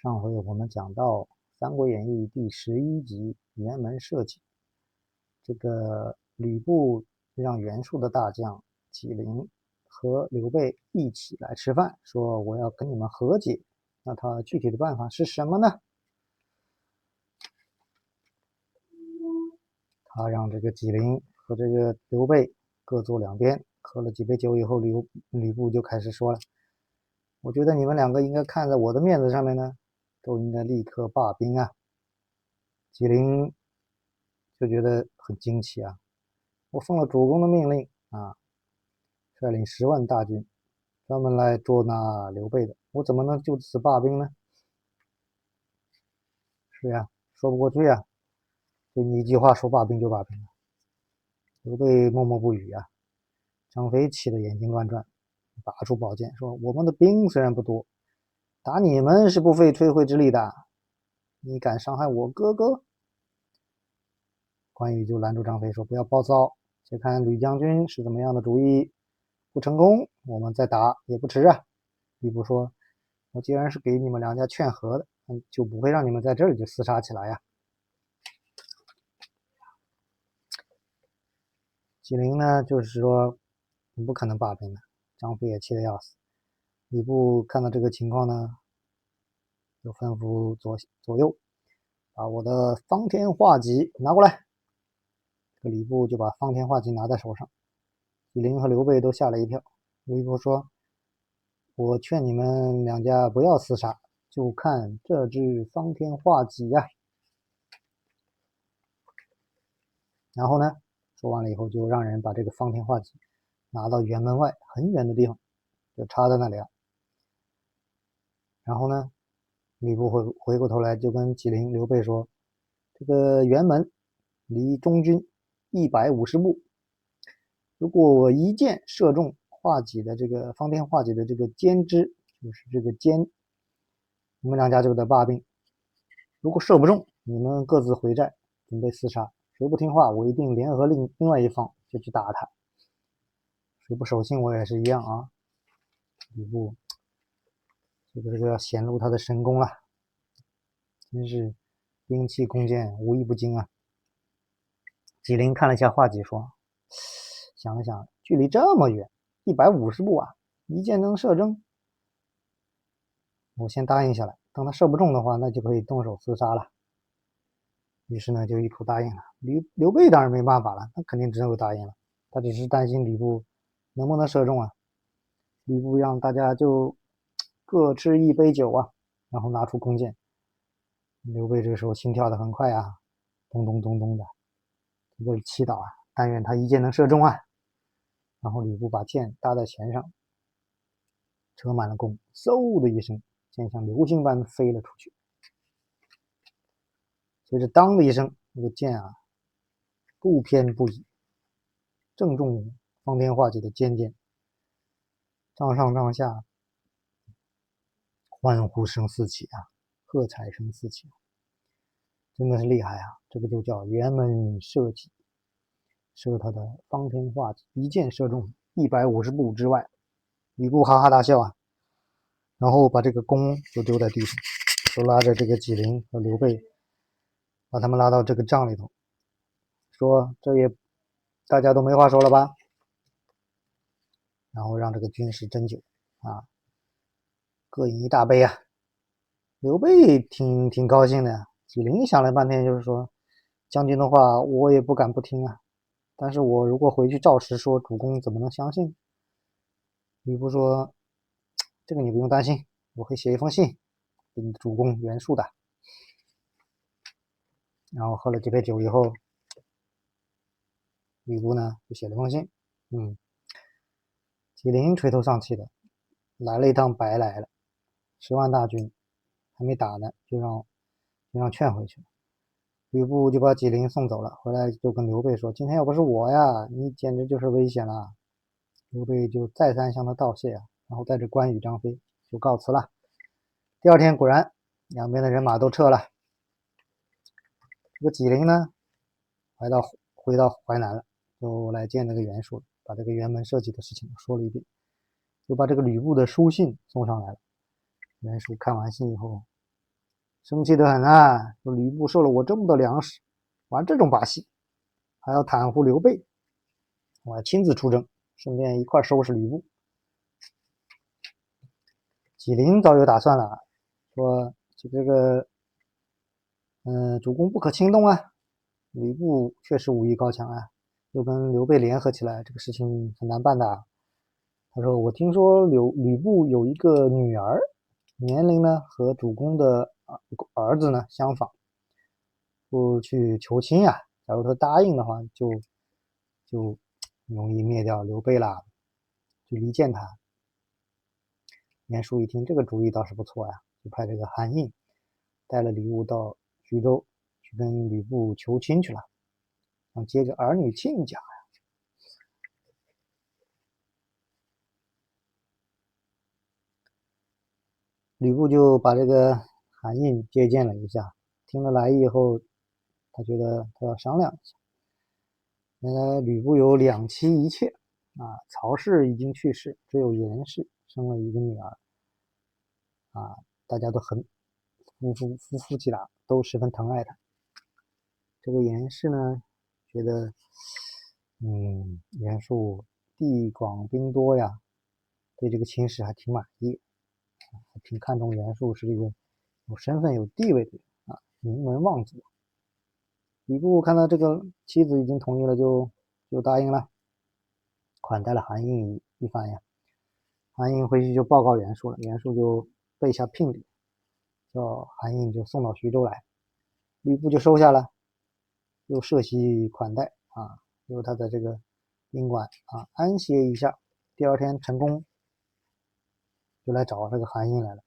上回我们讲到《三国演义》第11集辕门射戟，这个吕布让袁术的大将纪灵和刘备一起来吃饭，说我要跟你们和解。那他具体的办法是什么呢？他让这个纪灵和这个刘备各坐两边，喝了几杯酒以后，吕布就开始说了：我觉得你们两个应该看在我的面子上面呢，都应该立刻罢兵啊。纪灵就觉得很惊奇啊，我奉了主公的命令啊，率领10万大军，专门来捉拿刘备的，我怎么能就此罢兵呢？是呀，说不过去呀，就你一句话说罢兵就罢兵了。刘备默默不语啊，张飞气得眼睛乱转，拔出宝剑说：我们的兵虽然不多，打你们是不费吹灰之力的，你敢伤害我哥哥？关羽就拦住张飞说：不要暴躁，且看吕将军是怎么样的主意，不成功我们再打也不迟啊。吕布说：我既然是给你们两家劝和的，就不会让你们在这里就厮杀起来呀。纪灵呢，就是说不可能罢兵的，张飞也气得要死。吕布看到这个情况呢，就吩咐左右把我的方天画戟拿过来。这个吕布就把方天画戟拿在手上，纪灵和刘备都吓了一跳。吕布说：我劝你们两家不要厮杀，就看这支方天画戟呀。然后呢，说完了以后，就让人把这个方天画戟拿到辕门外很远的地方，就插在那里了。然后呢，吕布回过头来就跟纪灵、刘备说：这个辕门离中军150步，如果我一箭射中画戟的这个方天画戟的这个尖枝，就是这个尖，你们两家就得罢兵。如果射不中，你们各自回寨，准备厮杀。谁不听话，我一定联合另外一方就去打他。谁不守信，我也是一样啊。吕布这个要显露他的神功了，真是兵器弓箭无一不精啊。纪灵看了一下画戟，说：想了想，距离这么远，150步啊，一箭能射中，我先答应下来，等他射不中的话，那就可以动手厮杀了。于是呢，就一口答应了。刘备当然没办法了，他肯定只能够答应了。他只是担心吕布能不能射中啊。吕布让大家就各吃一杯酒啊，然后拿出弓箭。刘备这个时候心跳得很快啊，咚咚咚咚的，这个祈祷啊，但愿他一箭能射中啊。然后吕布把箭搭在弦上，扯满了弓，嗖的一声，箭像流星般飞了出去。随着当的一声，那个箭啊不偏不倚，正中方天画戟的尖尖，帐上帐下欢呼声四起啊，喝彩声四起，真的是厉害啊！这个就叫辕门射戟，射他的方天画戟，一箭射中150步之外。吕布哈哈大笑啊，然后把这个弓就丢在地上，就拉着这个纪灵和刘备，把他们拉到这个帐里头，说这也大家都没话说了吧？然后让这个军士斟酒啊，各饮一大杯啊。刘备挺高兴的呀。纪灵想了半天，就是说将军的话我也不敢不听啊，但是我如果回去照实说，主公怎么能相信？吕布说：这个你不用担心，我会写一封信给你的主公袁术的。然后喝了几杯酒以后，吕布呢就写了封信。纪灵垂头丧气的，来了一趟白来了，10万大军还没打呢，就让劝回去了。吕布就把纪灵送走了，回来就跟刘备说：今天要不是我呀，你简直就是危险了。刘备就再三向他道谢啊，然后带着关羽、张飞就告辞了。第二天果然两边的人马都撤了。这个纪灵呢回到淮南了，就来见那个袁术，把这个辕门射戟的事情说了一遍，就把这个吕布的书信送上来了。袁术看完信以后生气得很啊！说吕布收了我这么多粮食，玩这种把戏，还要袒护刘备，我要亲自出征，顺便一块收拾吕布。纪灵早有打算了，说这个主公不可轻动啊！吕布确实武艺高强啊，又跟刘备联合起来，这个事情很难办的啊。他说：“我听说吕布有一个女儿，年龄呢和主公的儿子呢相仿，不去求亲呀。假如他答应的话，就容易灭掉刘备啦，就离间他。”袁术一听这个主意倒是不错呀，就派这个韩印带了礼物到徐州去跟吕布求亲去了，想接个儿女亲家。吕布就把这个韩印接见了一下，听了来意以后，他觉得他要商量一下。原来吕布有两妻一妾啊，曹氏已经去世，只有严氏生了一个女儿啊，大家都很夫妻俩都十分疼爱他。这个严氏呢，觉得袁术地广兵多呀，对这个亲事还挺满意，还挺看重袁术是这个有身份有地位的人啊，名门望族。吕布看到这个妻子已经同意了，就答应了，款待了韩印一番呀。韩印回去就报告袁术了，袁术就备下聘礼，叫韩印就送到徐州来，吕布就收下了，又设席款待啊，由他在这个宾馆啊安歇一下。第二天，陈宫就来找这个韩印来了，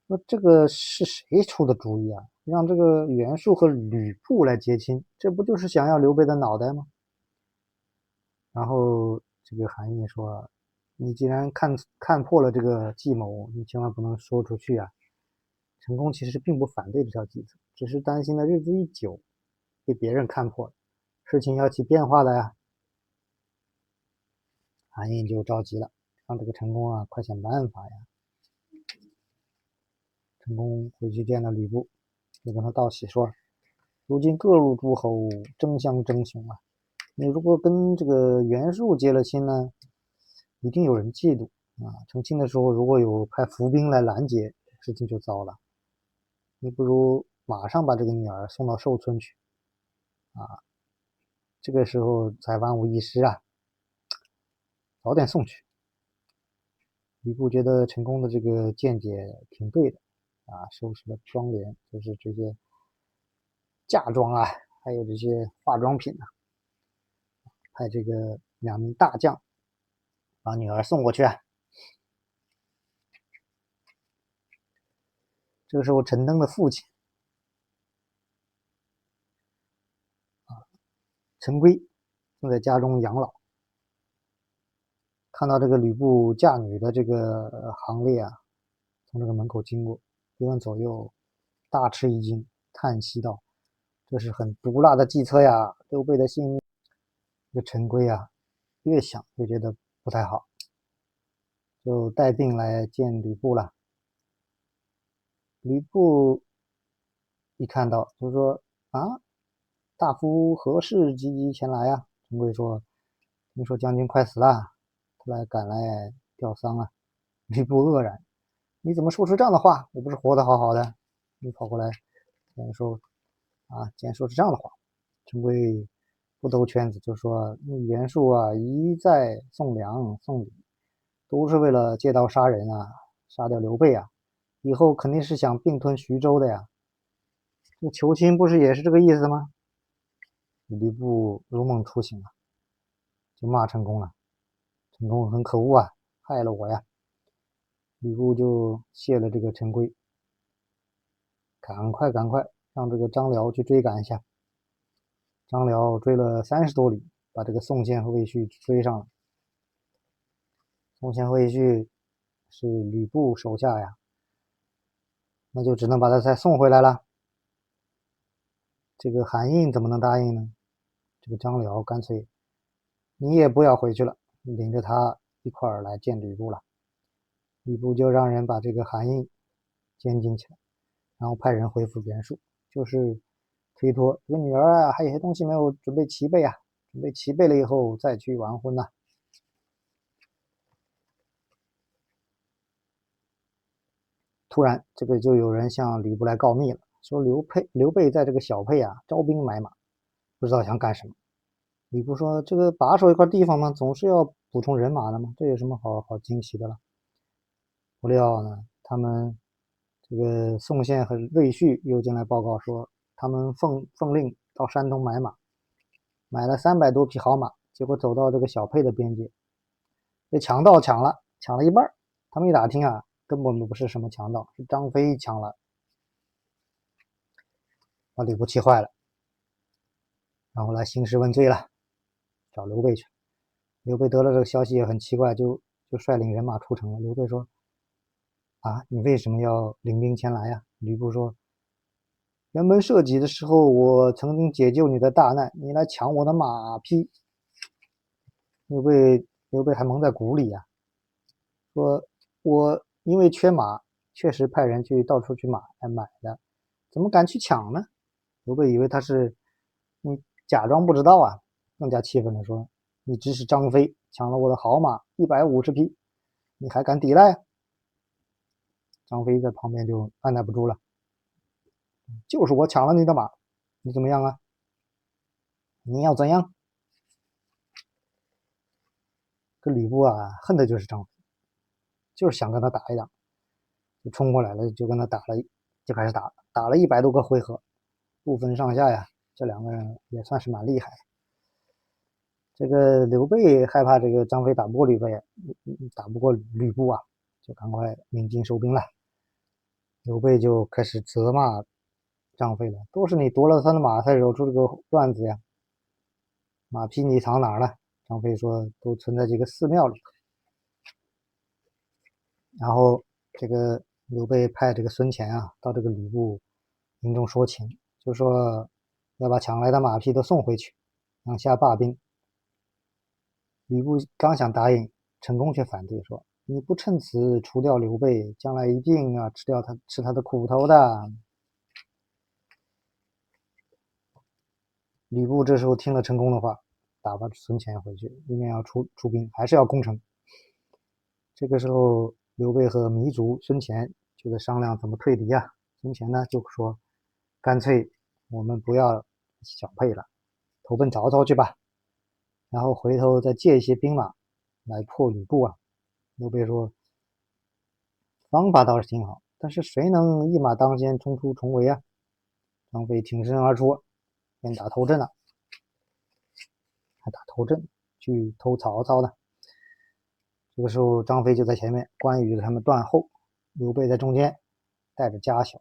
说这个是谁出的主意啊？让这个袁术和吕布来结亲，这不就是想要刘备的脑袋吗？然后这个韩印说：“你既然看破了这个计谋，你千万不能说出去啊！”陈宫其实并不反对这条计策，只是担心的日子一久，被别人看破了，事情要起变化的呀。韩印就着急了，让这个陈宫啊快想办法呀。陈宫回去见了吕布，就跟他道喜说：如今各路诸侯争相争雄啊，你如果跟这个袁术结了亲呢，一定有人嫉妒啊。成亲的时候如果有派伏兵来拦截，事情就糟了。你不如马上把这个女儿送到寿春去啊，这个时候才万无一失啊，早点送去。吕布觉得陈宫的这个见解挺对的啊，收拾了妆奁，就是这些嫁妆啊，还有这些化妆品啊，派这个两名大将把女儿送过去啊。这个时候，陈登的父亲陈规正在家中养老，看到这个吕布嫁女的这个行列啊，从这个门口经过，一问左右，大吃一惊，叹息道：“这是很毒辣的计策呀！刘备的性命。”这个陈规啊，越想越觉得不太好，就带病来见吕布了。吕布一看到就说：“啊，大夫何事急急前来呀？”陈规说：“听说将军快死了，赶来吊丧啊。”吕布愕然：“你怎么说出这样的话？我不是活得好好的，你跑过来竟然说是这样的话。”陈规不兜圈子，就说：袁术啊，一再送粮送礼，都是为了借刀杀人啊，杀掉刘备啊，以后肯定是想并吞徐州的呀。这求亲不是也是这个意思吗？吕布如梦初醒啊，就骂陈宫了。陈宫很可恶啊，害了我呀。吕布就谢了这个陈规，赶快让这个张辽去追赶一下。张辽追了30多里，把这个宋宪和魏续追上了。宋宪和魏续是吕布手下呀，那就只能把他再送回来了。这个韩印怎么能答应呢？这个张辽干脆你也不要回去了，领着他一块儿来见吕布了。吕布就让人把这个韩印监禁起来，然后派人回复袁术，就是推脱这个女儿啊，还有些东西没有准备齐备啊，准备齐备了以后再去完婚呐。突然，这个就有人向吕布来告密了，说刘备在这个小沛啊招兵买马，不知道想干什么。吕布说：“这个把守一块地方嘛，总是要补充人马的嘛，这有什么好惊奇的了？”不料呢，他们这个宋宪和魏续又进来报告说，他们奉令到山东买马，买了300多匹好马，结果走到这个小沛的边界，被强盗抢了一半。他们一打听啊，根本不是什么强盗，是张飞抢了，把吕布气坏了，然后来兴师问罪了，找刘备去。刘备得了这个消息也很奇怪，就率领人马出城了。刘备说：“啊，你为什么要领兵前来呀？”吕布说：“辕门射戟的时候，我曾经解救你的大难，你来抢我的马匹。”刘备还蒙在鼓里呀，说：“我因为缺马，确实派人去到处去买的，怎么敢去抢呢？”刘备以为他是你假装不知道啊，更加气愤地说：“你指使张飞抢了我的好马150匹，你还敢抵赖？”张飞在旁边就按耐不住了：“就是我抢了你的马，你怎么样啊？你要怎样？”这吕布啊，恨的就是张飞，就是想跟他打一打，就冲过来了，就跟他打了，就开始打了100多个回合，不分上下呀。这两个人也算是蛮厉害。这个刘备害怕这个张飞打不过吕备，打不过吕布啊，就赶快鸣金收兵了。刘备就开始责骂张飞了：“都是你夺了他的马，才惹出这个乱子呀！马匹你藏哪儿了？”张飞说：“都存在这个寺庙里。”然后这个刘备派这个孙乾啊到这个吕布营中说情，就说要把抢来的马匹都送回去，让下罢兵。吕布刚想答应，陈宫却反对说：“你不趁此除掉刘备，将来一定要吃他的苦头的。”吕布这时候听了陈宫的话，打发孙乾回去，一面要出兵，还是要攻城。这个时候，刘备和糜竺、孙乾就在商量怎么退敌啊。孙乾呢就说：“干脆我们不要小沛了，投奔曹操去吧，然后回头再借一些兵马来破吕布啊。”刘备说：“方法倒是挺好，但是谁能一马当先，冲出重围啊？”张飞挺身而出，先打头阵了，还打头阵去偷曹操呢。这个时候，张飞就在前面，关羽他们断后，刘备在中间，带着家小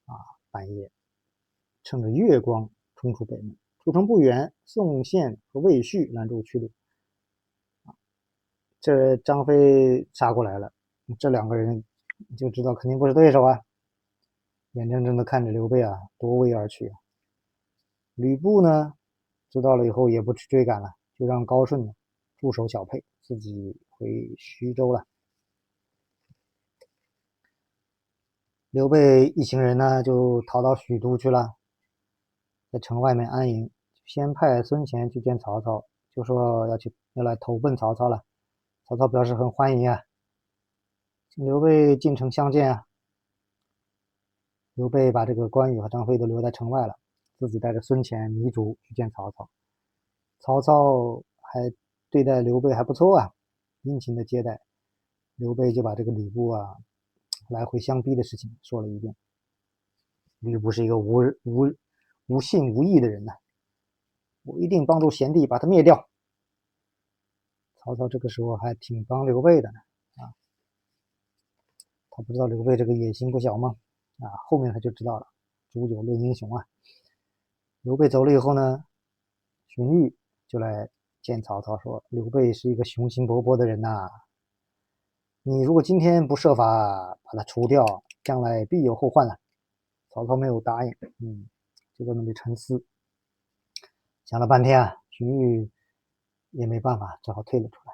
啊，半夜趁着月光冲出北门。出城不远，宋宪和魏续拦住去路。这张飞杀过来了，这两个人就知道肯定不是对手啊，眼睁睁的看着刘备啊夺围而去。吕布呢，知道了以后也不去追赶了，就让高顺呢驻守小沛，自己回徐州了。刘备一行人呢就逃到许都去了，在城外面安营。先派孙乾去见曹操，就说要来投奔曹操了。曹操表示很欢迎啊，请刘备进城相见啊。刘备把这个关羽和张飞都留在城外了，自己带着孙乾、糜竺去见曹操。曹操还对待刘备还不错啊，殷勤的接待。刘备就把这个吕布啊来回相逼的事情说了一遍。吕布是一个无信无义的人呐，我一定帮助贤弟把他灭掉。曹操这个时候还挺帮刘备的呢，啊，他不知道刘备这个野心不小吗？啊，后面他就知道了。煮酒论英雄啊。刘备走了以后呢，荀彧就来见曹操说：刘备是一个雄心勃勃的人呐，你如果今天不设法把他除掉，将来必有后患了。曹操没有答应，就在那里沉思，想了半天啊，荀彧也没办法，只好退了出来。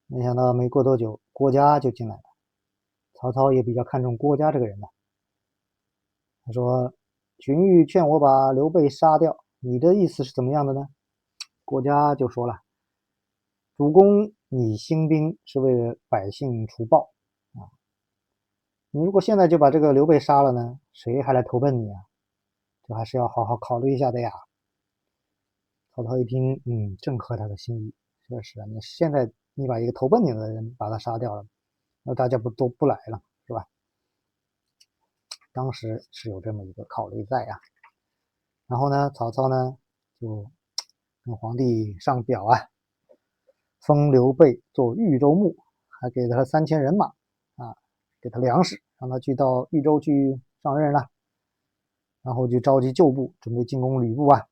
没想到没过多久，郭嘉就进来了。曹操也比较看重郭嘉这个人呢，他说：荀彧劝我把刘备杀掉，你的意思是怎么样的呢？郭嘉就说了：主公，你兴兵是为了百姓除暴啊，你如果现在就把这个刘备杀了呢，谁还来投奔你啊？这还是要好好考虑一下的呀。曹操一听，正合他的心意，确实啊，你现在你把一个投奔你的人把他杀掉了，那大家不都不来了，是吧？当时是有这么一个考虑在呀。然后呢，曹操呢就跟皇帝上表啊，封刘备做豫州牧，还给了他3000人马啊，给他粮食，让他去到豫州去上任了。然后就召集旧部，准备进攻吕布啊。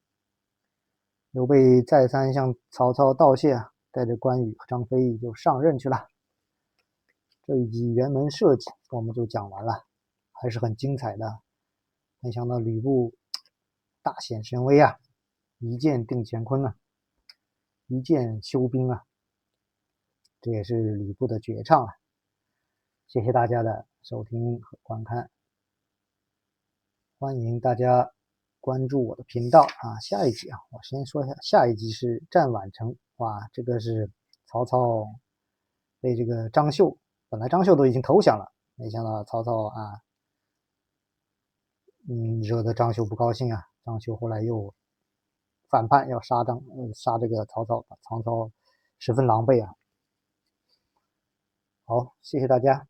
刘备再三向曹操道谢啊，带着关羽和张飞毅就上任去了。这一集辕门设计我们就讲完了，还是很精彩的。没想到吕布大显神威啊，一剑定乾坤啊，一剑休兵啊，这也是吕布的绝唱啊。谢谢大家的收听和观看，欢迎大家关注我的频道啊。下一集啊，我先说一下，下一集是战宛城。哇，这个是曹操被这个张绣，本来张绣都已经投降了，没想到曹操啊，惹得张绣不高兴啊。张绣后来又反叛，要杀这个曹操，把曹操十分狼狈啊。好，谢谢大家。